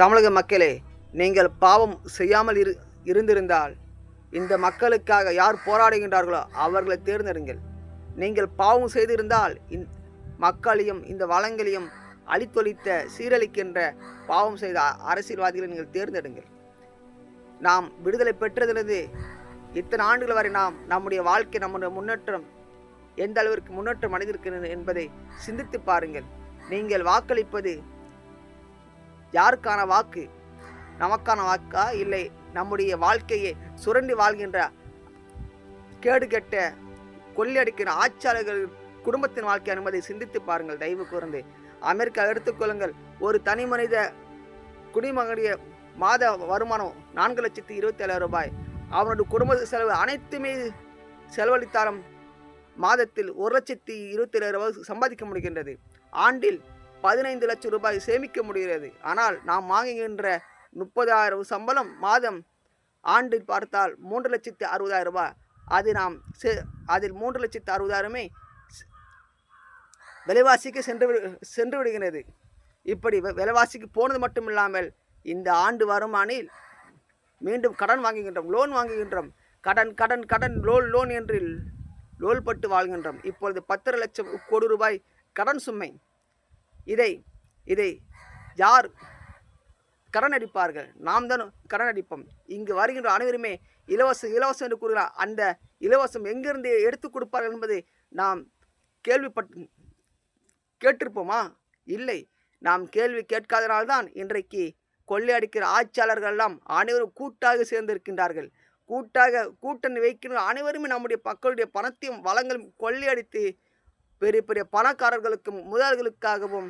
தமிழக மக்களே, நீங்கள் பாவம் செய்யாமல் இருந்திருந்தால் இந்த மக்களுக்காக யார் போராடுகின்றார்களோ அவர்களை தேர்ந்தெடுங்கள். நீங்கள் பாவம் செய்திருந்தால் மக்களையும் இந்த வளங்களையும் அழித்தொழித்த சீரழிக்கின்ற பாவம் செய்த அரசியல்வாதிகளை நீங்கள் தேர்ந்தெடுங்கள். நாம் விடுதலை பெற்றதிலிருந்து இத்தனை ஆண்டுகள் வரை நம்முடைய வாழ்க்கை, நம்முடைய முன்னேற்றம் எந்த அளவிற்கு முன்னேற்றம் அடைந்திருக்கிறது என்பதை சிந்தித்து பாருங்கள். நீங்கள் வாக்களிப்பது யாருக்கான வாக்கு? நமக்கான வாக்கா, இல்லை நம்முடைய வாழ்க்கையை சுரண்டி வாழ்கின்ற கேடுகெட்ட கொள்ளையடிக்கிற ஆட்சியாளர்கள் குடும்பத்தின் வாழ்க்கை என்பதை சிந்தித்து பாருங்கள். தயவு கூர்ந்து அமெரிக்கா எடுத்துக்கொள்ளுங்கள். ஒரு தனி மனித குடிமகனுடைய மாத வருமானம் 4,27,000 ரூபாய். அவனுடைய குடும்ப செலவு அனைத்துமே செலவழித்தாலும் மாதத்தில் 1,27,000 ரூபாய் சம்பாதிக்க முடிகின்றது. ஆண்டில் 15 லட்சம் ரூபாய் சேமிக்க முடிகிறது. ஆனால் நாம் வாங்குகின்ற 30,000 சம்பளம் மாதம் ஆண்டில் பார்த்தால் 3,60,000 ரூபாய். அதில் 3,60,000மே விலைவாசிக்கு சென்று விடுகிறது. இப்படி விலைவாசிக்கு போனது மட்டும் இல்லாமல் இந்த ஆண்டு வருமானில் மீண்டும் கடன் வாங்குகின்றோம், லோன் வாங்குகின்றோம். கடன் கடன் கடன் லோன் என்று லோல் பட்டு வாழ்கின்றோம். இப்பொழுது 10 லட்சம் கோடி ரூபாய் கடன் சுமை. இதை யார் கடன் அடிப்பார்கள்? நாம் தான் கடன் அடிப்போம். இங்கு வருகின்ற அனைவருமே இலவசம் என்று கூறுகிறார். அந்த இலவசம் எங்கிருந்து எடுத்து கொடுப்பார்கள் என்பதை நாம் கேட்டிருப்போமா? இல்லை. நாம் கேள்வி கேட்காதனால்தான் இன்றைக்கு கொள்ளையடிக்கிற ஆட்சியாளர்கள் எல்லாம் அனைவரும் கூட்டாக சேர்ந்திருக்கின்றார்கள். கூட்டணி வைக்கின்ற அனைவருமே நம்முடைய மக்களுடைய பணத்தையும் வளங்களும் கொள்ளையடித்து பெரிய பெரிய பணக்காரர்களுக்கும் முதல்களுக்காகவும்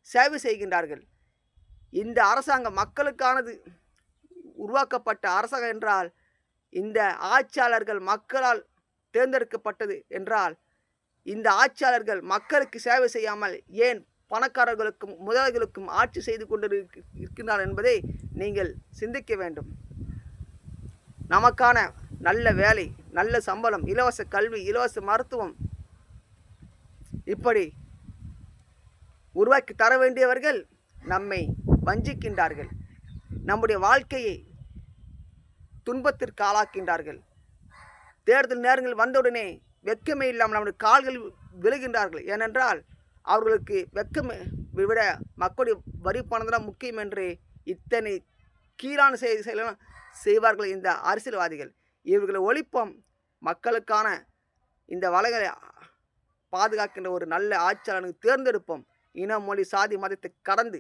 சேவை செய்கின்றார்கள். இந்த அரசாங்கம் மக்களுக்கானது உருவாக்கப்பட்ட அரசாங்கம் என்றால், இந்த ஆட்சியாளர்கள் மக்களால் தேர்ந்தெடுக்கப்பட்டது என்றால், இந்த ஆட்சியாளர்கள் மக்களுக்கு சேவை செய்யாமல் ஏன் பணக்காரர்களுக்கும் முதல்களுக்கும் ஆட்சி செய்து கொண்டு இருக்கின்றார் என்பதை நீங்கள் சிந்திக்க வேண்டும். நமக்கான நல்ல வேலை, நல்ல சம்பளம், இலவச கல்வி, இலவச மருத்துவம் இப்படி உருவாக்கி தர வேண்டியவர்கள் நம்மை வஞ்சிக்கின்றார்கள். நம்முடைய வாழ்க்கையை துன்பத்திற்கு ஆளாக்கின்றார்கள். தேர்தல் நேரங்கள் வந்தவுடனே வெட்கமே இல்லாமல் நம்முடைய கால்கள் விழுகின்றார்கள். ஏனென்றால் அவர்களுக்கு வெட்கம் விட மக்களுடைய வரி பணம் தான் முக்கியம் என்று இத்தனை கீழான செயலாம் செய்வார்கள் இந்த அரசியல்வாதிகள். இவர்களை ஒழிப்போம். மக்களுக்கான இந்த வளங்களை பாதுகாக்கின்ற ஒரு நல்ல ஆட்சியாளனுக்கு தேர்ந்தெடுப்போம். இனம், மொழி, சாதி, மதத்தை கடந்து